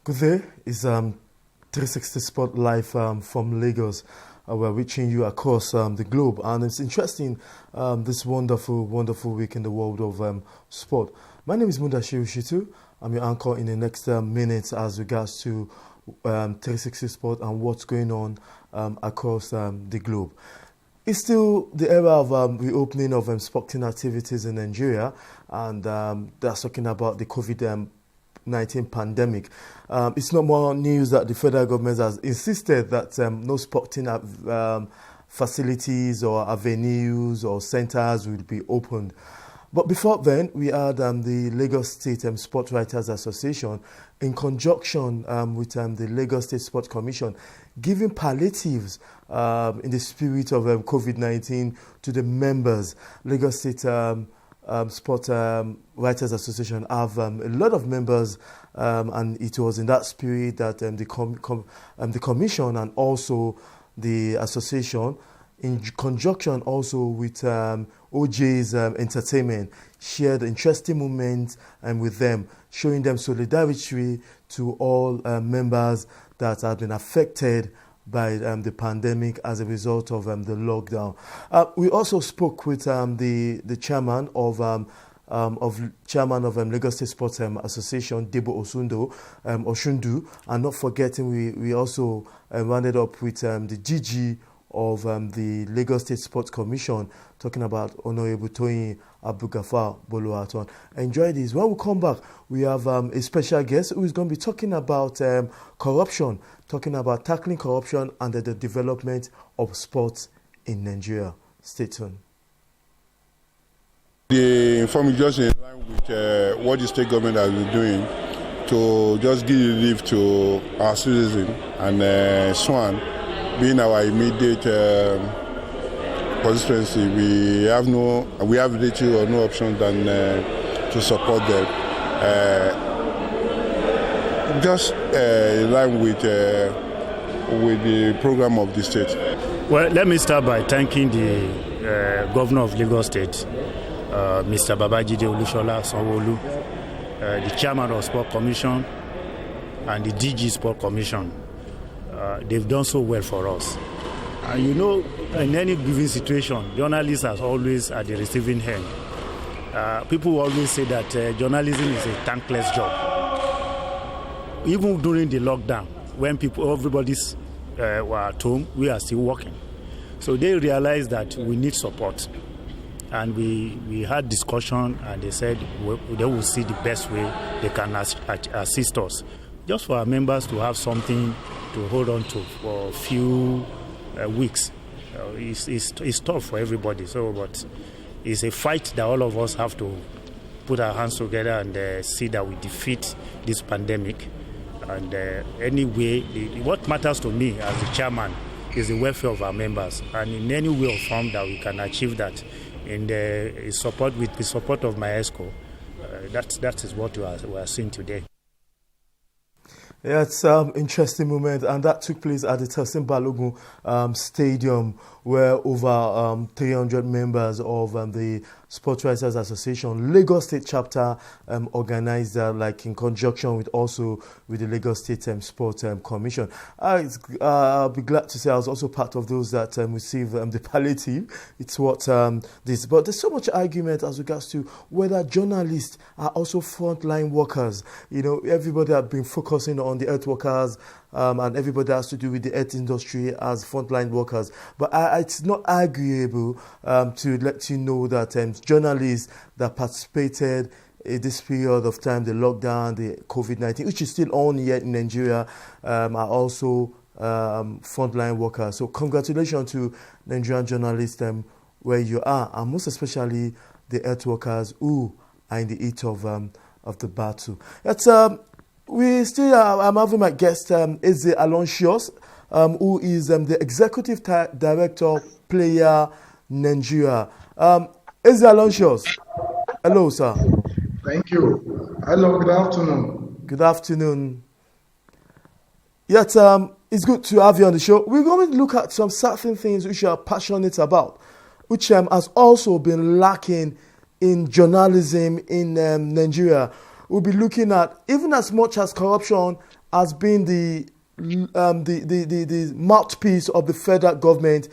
Good day. It's 360 Sport Live from Lagos. We're reaching you across the globe, and it's interesting this wonderful week in the world of sport. My name is Mudashiru Shitu. I'm your anchor in the next minutes as regards to 360 Sport and what's going on across the globe. It's still the era of reopening of sporting activities in Nigeria, and that's talking about the COVID-19 pandemic. It's not more news that the federal government has insisted that no sporting facilities or avenues or centers will be opened. But before then, we had the Lagos State Sport Writers Association, in conjunction with the Lagos State Sports Commission, giving palliatives in the spirit of COVID-19 to the members. Lagos State Sport Writers Association have a lot of members, and it was in that spirit that the commission and also the association, in conjunction also with OJ's Entertainment, shared interesting moments with them, showing them solidarity to all members that have been affected by the pandemic as a result of the lockdown. We also spoke with the chairman of Lagos State Sports Association, Debo Oshundu, and not forgetting we also rounded up with the GG of the Lagos State Sports Commission, talking about Honorable Toyin Abdulgafar Boluaton. Enjoy this. When we come back, we have a special guest who is going to be talking about corruption, talking about tackling corruption and the development of sports in Nigeria. Stay tuned. The inform is just in line with what the state government has been doing to just give relief to our citizens, and Swan being our immediate constituency, we have little or no option than to support them. Just in line with the program of the state. Well, let me start by thanking the Governor of Lagos State, Mr. Babajide Olushola Sanwo-Olu, the Chairman of Sport Commission, and the DG Sport Commission. They've done so well for us. And you know, in any given situation, journalists are always at the receiving end. People always say that journalism is a thankless job. Even during the lockdown, when everybody were at home, we are still working. So they realized that we need support. And we had discussion, and they said they will see the best way they can assist us. Just for our members to have something to hold on to for a few weeks. It's tough for everybody, but it's a fight that all of us have to put our hands together and see that we defeat this pandemic. And anyway, what matters to me as the chairman is the welfare of our members, and in any way or form that we can achieve that with the support of my ESCO, that is what we are seeing today. Yeah, it's an interesting moment, and that took place at the Tessin Balogun Stadium, where over 300 members of the Sports Writers Association, Lagos State chapter, organized like in conjunction with the Lagos State Sports Commission. I'll be glad to say I was also part of those that received the palliative. It's what this, but there's so much argument as regards to whether journalists are also frontline workers. You know, everybody has been focusing on the earth workers, and everybody has to do with the earth industry as frontline workers. But it's not arguable to let you know that journalists that participated in this period of time, the lockdown, the COVID-19, which is still on yet in Nigeria, are also frontline workers. So congratulations to Nigerian journalists where you are, and most especially the earth workers who are in the heat of the battle. I'm having my guest, Eze Aloysius, who is the Executive Director, Player Nigeria. Eze Aloysius, hello, sir. Thank you. Hello, good afternoon. Good afternoon. Yet, it's good to have you on the show. We're going to look at some certain things which you are passionate about, which has also been lacking in journalism in Nigeria. We'll be looking at even as much as corruption has been the mouthpiece of the federal government,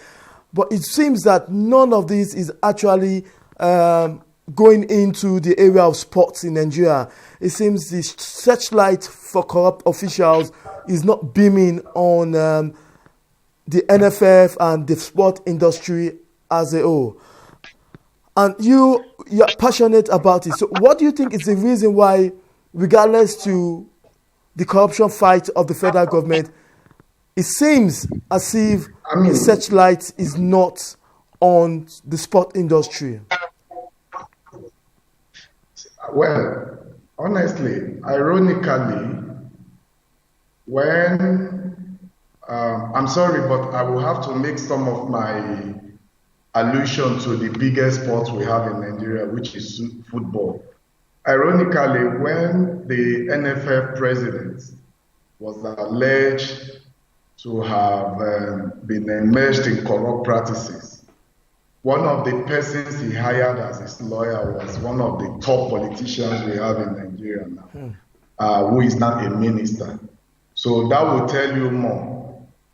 but it seems that none of this is actually going into the area of sports in Nigeria. It seems the searchlight for corrupt officials is not beaming on the NFF and the sport industry as a whole. And you're passionate about it. So what do you think is the reason why, regardless to the corruption fight of the federal government, it seems as if the searchlight is not on the sport industry? Well, honestly, ironically, when I'm sorry, but I will have to make some of my allusion to the biggest sport we have in Nigeria, which is football. Ironically, when the NFF president was alleged to have been immersed in corrupt practices, one of the persons he hired as his lawyer was one of the top politicians we have in Nigeria now, who is now a minister. So that will tell you more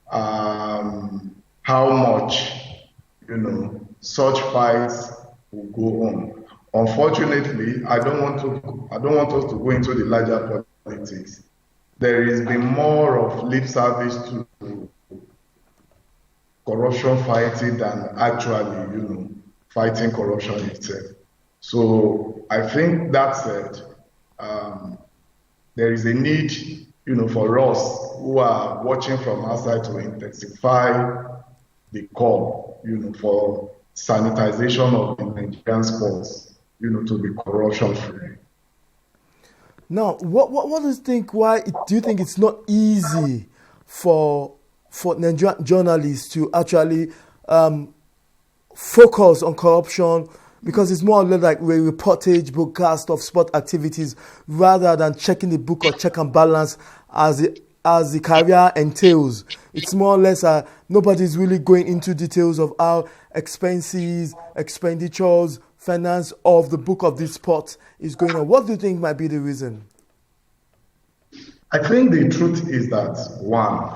how much, such fights will go on. Unfortunately, I don't want us to go into the larger politics. There has been more of lip service to corruption fighting than actually, fighting corruption itself. So I think that said, there is a need, for us who are watching from outside to intensify the call, for sanitization of the Nigerian sports, to be corruption free. Now, what do you think? Why do you think it's not easy for Nigerian journalists to actually focus on corruption? Because it's more or less like a reportage, broadcast of sport activities, rather than checking the book or check and balance as the career entails. It's more or less nobody's really going into details of how expenses, expenditures, finance of the book of this sport is going on. What do you think might be the reason? I think the truth is that, one,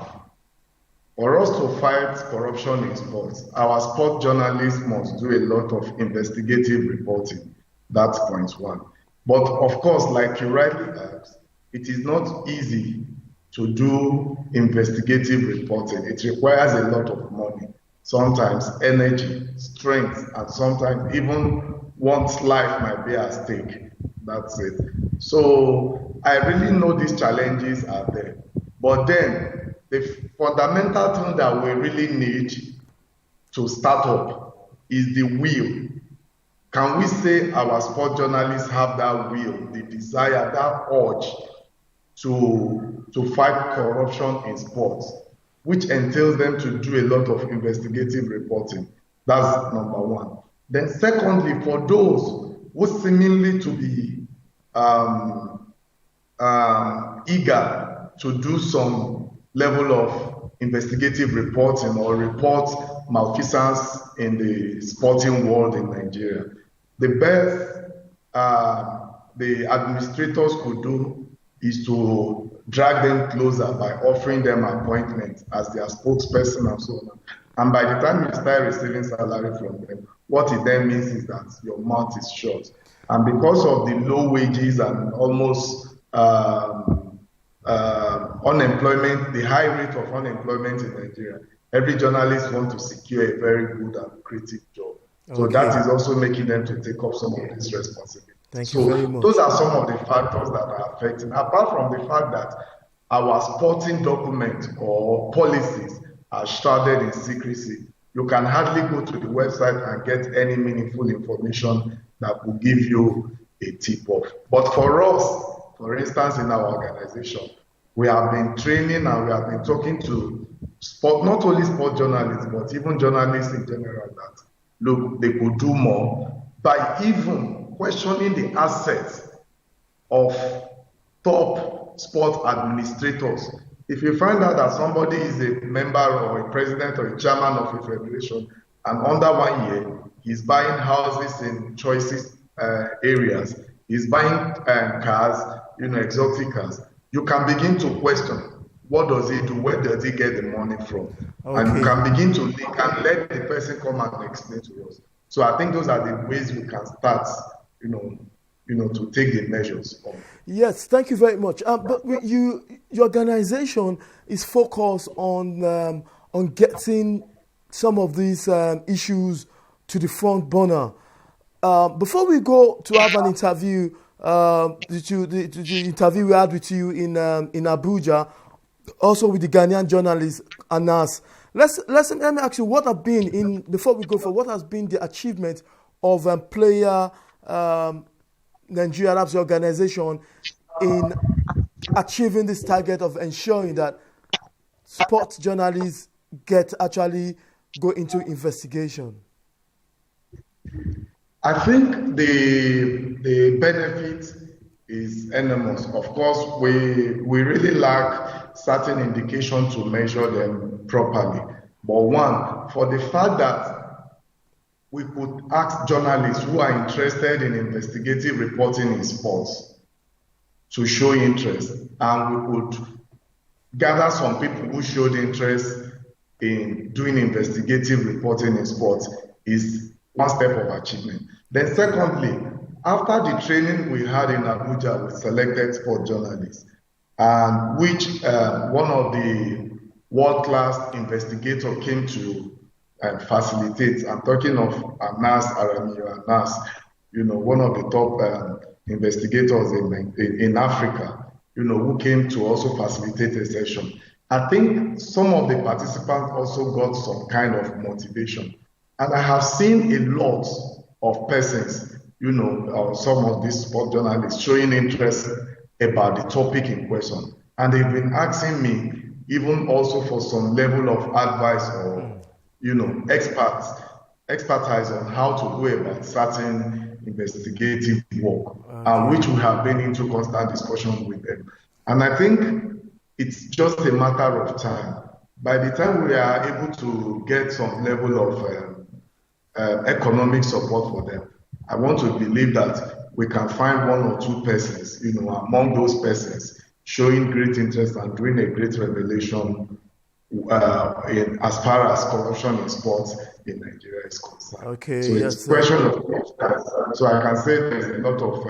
for us to fight corruption in sports, our sport journalists must do a lot of investigative reporting. That's point one. But of course, like you rightly asked, it is not easy to do investigative reporting. It requires a lot of money, sometimes energy, strength, and sometimes even one's life might be at stake. That's it. So I really know these challenges are there. But then the fundamental thing that we really need to start up is the will. Can we say our sport journalists have that will, the desire, that urge to fight corruption in sports, which entails them to do a lot of investigative reporting? That's number one. Then secondly, for those who seemingly to be eager to do some level of investigative reporting or report malfeasance in the sporting world in Nigeria, the best the administrators could do is to drag them closer by offering them appointments as their spokesperson and so on. And by the time you start receiving salary from them, what it then means is that your mouth is shut. And because of the low wages and almost unemployment, the high rate of unemployment in Nigeria, every journalist wants to secure a very good and creative job. So that is also making them to take up some of this responsibility. Thank you very much. Those are some of the factors that are affecting, apart from the fact that our sporting documents or policies are shrouded in secrecy. You can hardly go to the website and get any meaningful information that will give you a tip-off. But for us, for instance, in our organization, we have been training and we have been talking to not only sport journalists, but even journalists in general that, look, they could do more by even questioning the assets of top sport administrators. If you find out that somebody is a member or a president or a chairman of a federation, and under 1 year, he's buying houses in choices areas, he's buying cars, exotic cars, you can begin to question, what does he do? Where does he get the money from? Okay. And you can begin to link and let the person come and explain to us. So I think those are the ways we can start, to take the measures. Yes, thank you very much. But your organization is focused on getting some of these issues to the front burner. Before we go to have an interview, the interview we had with you in Abuja, also with the Ghanaian journalist Anas. Let me ask you, what have been before we go for what has been the achievement of player Nigeria, that's the organization, in achieving this target of ensuring that sports journalists actually go into investigation? I think the benefit is enormous. Of course, we really lack certain indication to measure them properly. But one, for the fact that we could ask journalists who are interested in investigative reporting in sports to show interest, and we could gather some people who showed interest in doing investigative reporting in sports is one step of achievement. Then secondly, after the training we had in Abuja with selected sport journalists, and which one of the world-class investigators came to facilitate. I'm talking of Anas Aramiyo Anas, one of the top investigators in Africa, who came to also facilitate a session. I think some of the participants also got some kind of motivation. And I have seen a lot of persons, some of these sport journalists showing interest about the topic in question. And they've been asking me even also for some level of advice or, expertise on how to go about certain investigative work, which we have been into constant discussion with them. And I think it's just a matter of time. By the time we are able to get some level of economic support for them, I want to believe that we can find one or two persons, among those persons showing great interest and doing a great revelation as far as corruption in sports in Nigeria is concerned. Okay, so it's a question of time. So I can say there's a lot of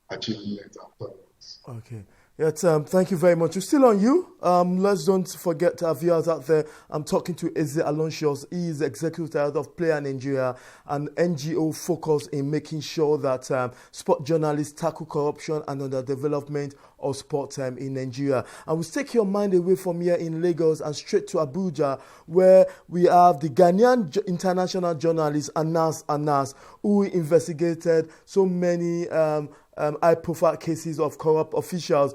achievement afterwards. Okay. Yes, thank you very much. We're still on you. Let's don't forget our viewers out there. I'm talking to Eze Alonsios. He is Executive Director of Player Nigeria, an NGO focused in making sure that sport journalists tackle corruption and underdevelopment of sport in Nigeria. And we'll take your mind away from here in Lagos and straight to Abuja, where we have the Ghanaian international journalist Anas, who investigated so many high-profile cases of corrupt officials,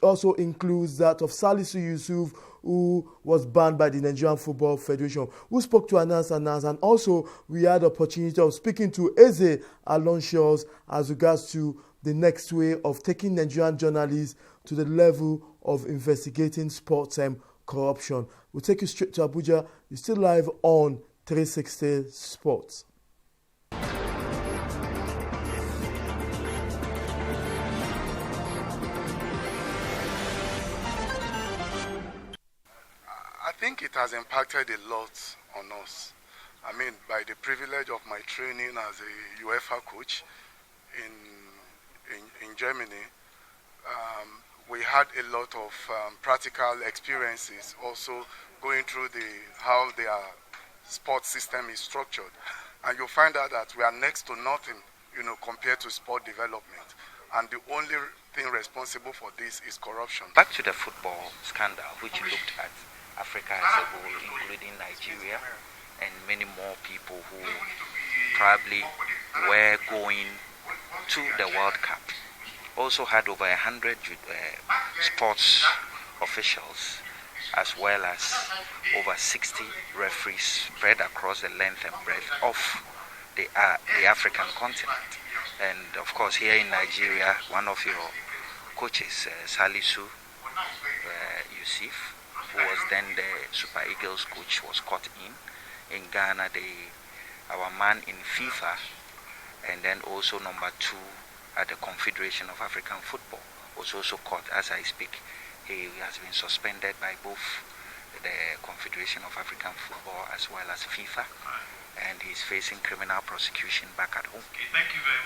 also includes that of Salisu Yusuf, who was banned by the Nigerian Football Federation, who spoke to Anas, and also we had the opportunity of speaking to Eze Alonsios as regards to the next way of taking Nigerian journalists to the level of investigating sports corruption. We'll take you straight to Abuja. You're still live on 360 Sports. I think it has impacted a lot on us. I mean, by the privilege of my training as a UEFA coach in Germany, we had a lot of practical experiences also going through how their sports system is structured. And you'll find out that we are next to nothing, compared to sport development. And the only thing responsible for this is corruption. Back to the football scandal, which looked at Africa as a whole, including Nigeria and many more people who probably were going to the World Cup. Also had over 100 sports officials, as well as over 60 referees spread across the length and breadth of the African continent. And of course, here in Nigeria, one of your coaches, Salisu Yusuf, who was then the Super Eagles coach, was caught in Ghana, our man in FIFA, and then also number 2 at the Confederation of African Football was also caught as I speak He has been suspended by both the Confederation of African Football as well as FIFA, and he's facing criminal prosecution back at home.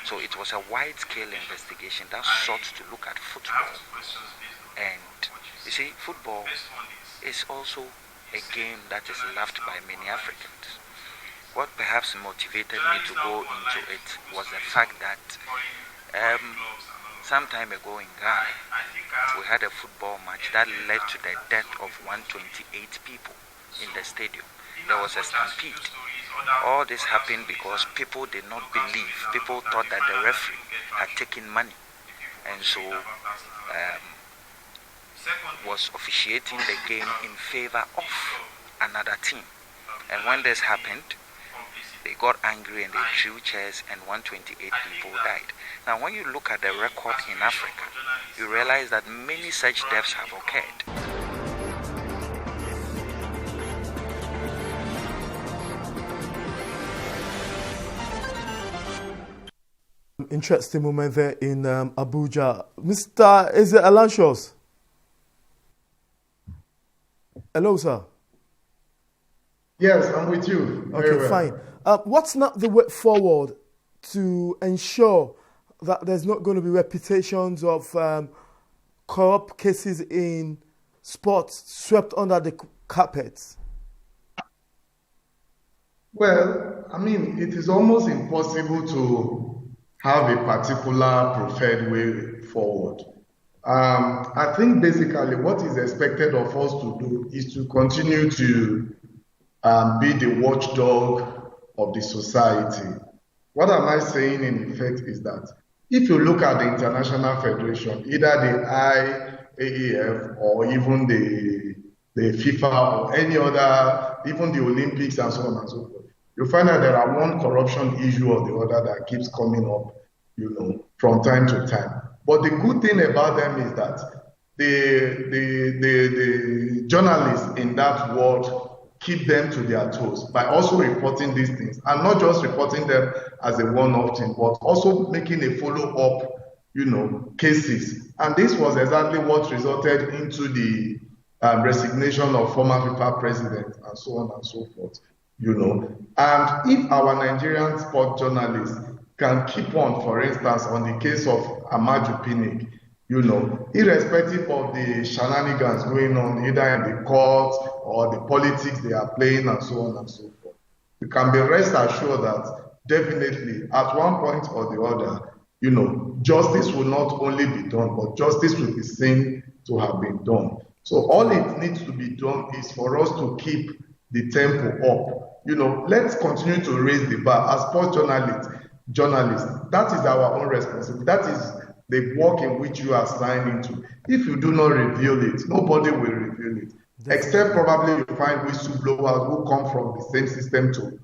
So it was a wide-scale investigation that sought to look at football. And you see, football is also a game that is loved by many Africans. What perhaps motivated me to go into it was the fact that some time ago in Ghana, we had a football match that led to the death of 128 people in the stadium. There was a stampede. All this happened because people did not believe. People thought that the referee had taken money, and so was officiating the game in favor of another team. And when this happened, they got angry and they threw chairs, and 128 people died. Now, when you look at the record in Africa, you realize that many such deaths have occurred. Interesting moment there in Abuja. Mr. Is it Alanshos? Hello, sir. Yes, I'm with you. Okay, fine. What's not the way forward to ensure that there's not going to be reputations of corrupt cases in sports swept under the carpet? Well, I mean, it is almost impossible to have a particular preferred way forward. I think basically what is expected of us to do is to continue to be the watchdog of the society. What am I saying in effect is that if you look at the international federation, either the IAAF or even the FIFA or any other, even the Olympics and so on and so forth, you find that there are one corruption issue or the other that keeps coming up, from time to time. But the good thing about them is that the journalists in that world keep them to their toes by also reporting these things, and not just reporting them as a one-off thing, but also making a follow-up, cases. And this was exactly what resulted into the resignation of former FIFA president and so on and so forth, And if our Nigerian sport journalists can keep on, for instance, on the case of Amaju Pinnick, irrespective of the shenanigans going on either in the courts or the politics they are playing and so on and so forth, you can be rest assured that definitely at one point or the other, justice will not only be done, but justice will be seen to have been done. So all it needs to be done is for us to keep the tempo up. Let's continue to raise the bar as sports journalists. That is our own responsibility. That is the work in which you are signed into. If you do not reveal it, nobody will reveal it. Except probably you find whistleblowers who come from the same system to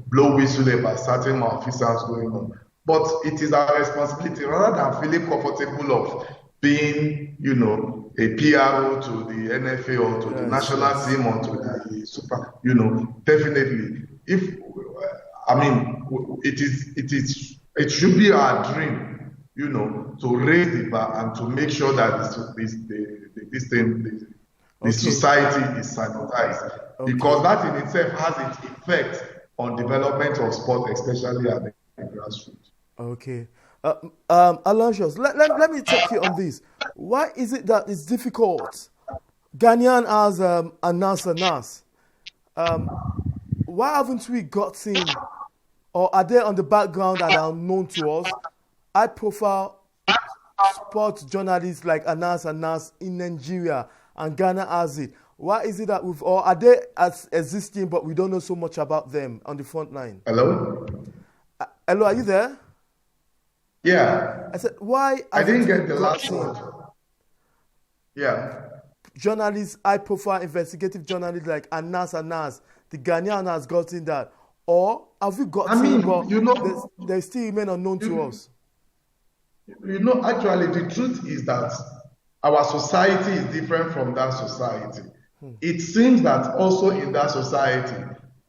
blow whistle about certain malfeasance going on. But it is our responsibility, rather than feeling comfortable of being, a PRO to the NFA or to the national team or to the super, definitely. It should be our dream, to raise the bar and to make sure that the society is sanitized. Okay. Because that in itself has its effect on development of sport, especially at the grassroots. Okay. Aloysius, let me take you on this. Why is it that it's difficult? Ghanaian as Anas. Why haven't we gotten, or are they on the background and are known to us, high-profile sports journalists like Anas in Nigeria, and Ghana has it? Why is it that or are they as existing but we don't know so much about them on the front line? Hello? Hello, are you there? Yeah. I said, why? I didn't get the last word. Yeah. Journalists, high-profile investigative journalists like Anas, the Ghanaian has gotten that. Or have we gotten but they still remain unknown to us? Actually, the truth is that our society is different from that society. It seems that also in that society,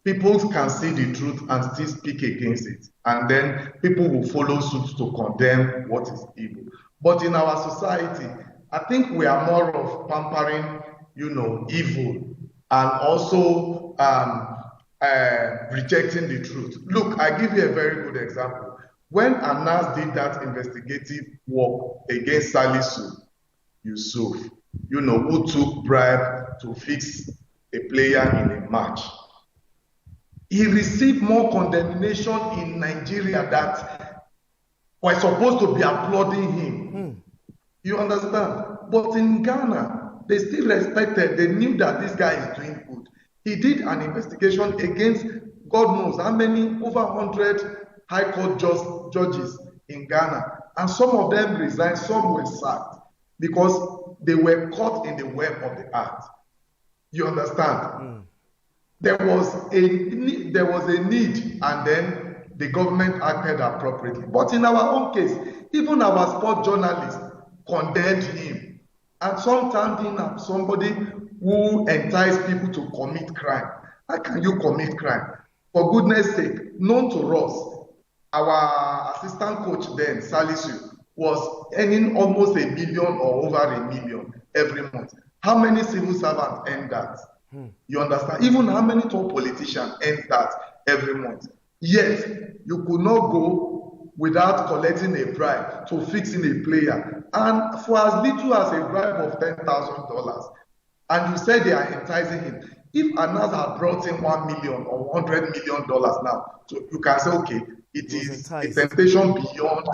people can see the truth and still speak against it. And then people will follow suit to condemn what is evil. But in our society, I think we are more of pampering, evil, and also rejecting the truth. Look, I give you a very good example. When Anas did that investigative work against Salisu Yusuf, who took bribe to fix a player in a match, he received more condemnation in Nigeria that were supposed to be applauding him. You understand? But in Ghana, they still respected. They knew that this guy is doing good. He did an investigation against God knows how many, over 100 high court judges in Ghana. And some of them resigned, some were sacked because they were caught in the web of the act. You understand? There was a need, and then the government acted appropriately. But in our own case, even our sport journalists condemned him. And some turned in as somebody who enticed people to commit crime. How can you commit crime? For goodness sake, known to us, our assistant coach then, Salisu, was earning almost $1 million or over $1 million every month. How many civil servants earn that? You understand? Even how many top politicians earn that every month? Yet, you could not go without collecting a bribe to fixing a player. And for as little as a bribe of $10,000, and you say they are enticing him. If Anas had brought in $1 million or $100 million now, so you can say, okay, it is a temptation beyond,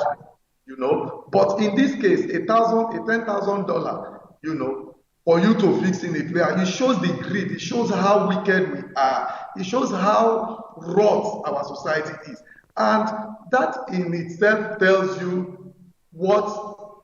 But in this case, $10,000, for you to fix in a player, it shows the greed. It shows how wicked we are. It shows how rotten our society is. And that in itself tells you what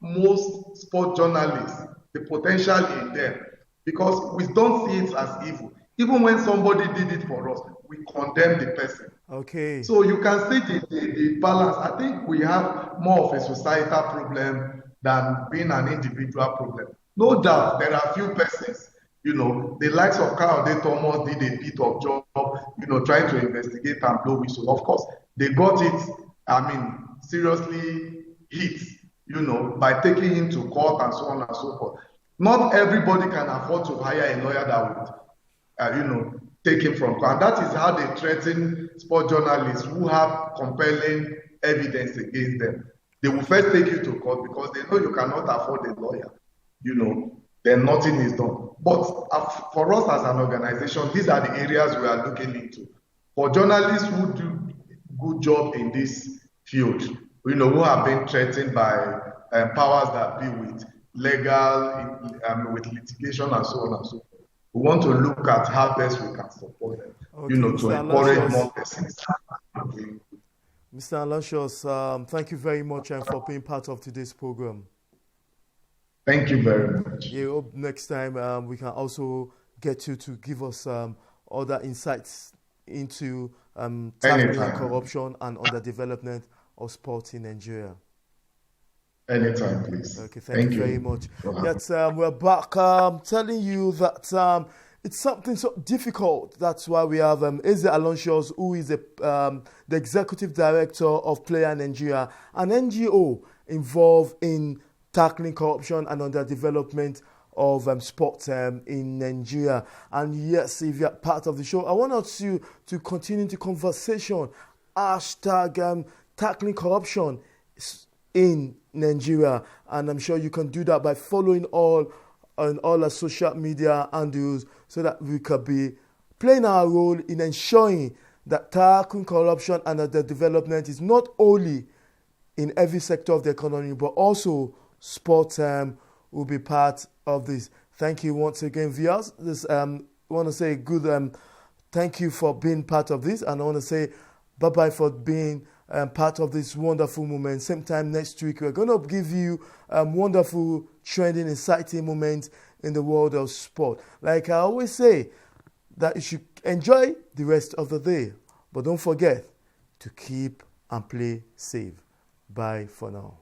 most sport journalists, the potential in them, because we don't see it as evil. Even when somebody did it for us, we condemn the person. Okay. So you can see the balance. I think we have more of a societal problem than being an individual problem. No doubt, there are few persons, the likes of Kayode Thomas did a bit of job, trying to investigate and blow whistle. Of course, they got it, seriously hit, by taking him to court and so on and so forth. Not everybody can afford to hire a lawyer that would, take him from court. And that is how they threaten sport journalists who have compelling evidence against them. They will first take you to court because they know you cannot afford a lawyer. Then nothing is done. But for us as an organization, these are the areas we are looking into. For journalists who do good job in this field, who have been threatened by powers that be with legal, with litigation and so on and so forth. We want to look at how best we can support them, to encourage more persons. Mr. Aloysius, thank you very much for being part of today's program. Thank you very much. I hope next time we can also get you to give us other insights into tackling corruption and underdevelopment of sport in Nigeria. Anytime, please. Okay, thank you very much. Yes, we're back telling you that it's something so difficult. That's why we have Eze Aloysius, who is the executive director of Player Nigeria, an NGO involved in tackling corruption and underdevelopment of sports in Nigeria. And yes, if you're part of the show, I want us to continue the conversation. Hashtag tackling corruption in Nigeria. And I'm sure you can do that by following all our social media handles so that we could be playing our role in ensuring that tackling corruption and underdevelopment is not only in every sector of the economy, but also sport will be part of this. Thank you once again, viewers. I want to say good thank you for being part of this, and I want to say bye-bye for being part of this wonderful moment. Same time next week, we're going to give you wonderful, trending, exciting moments in the world of sport. Like I always say, that you should enjoy the rest of the day, but don't forget to keep and play safe. Bye for now.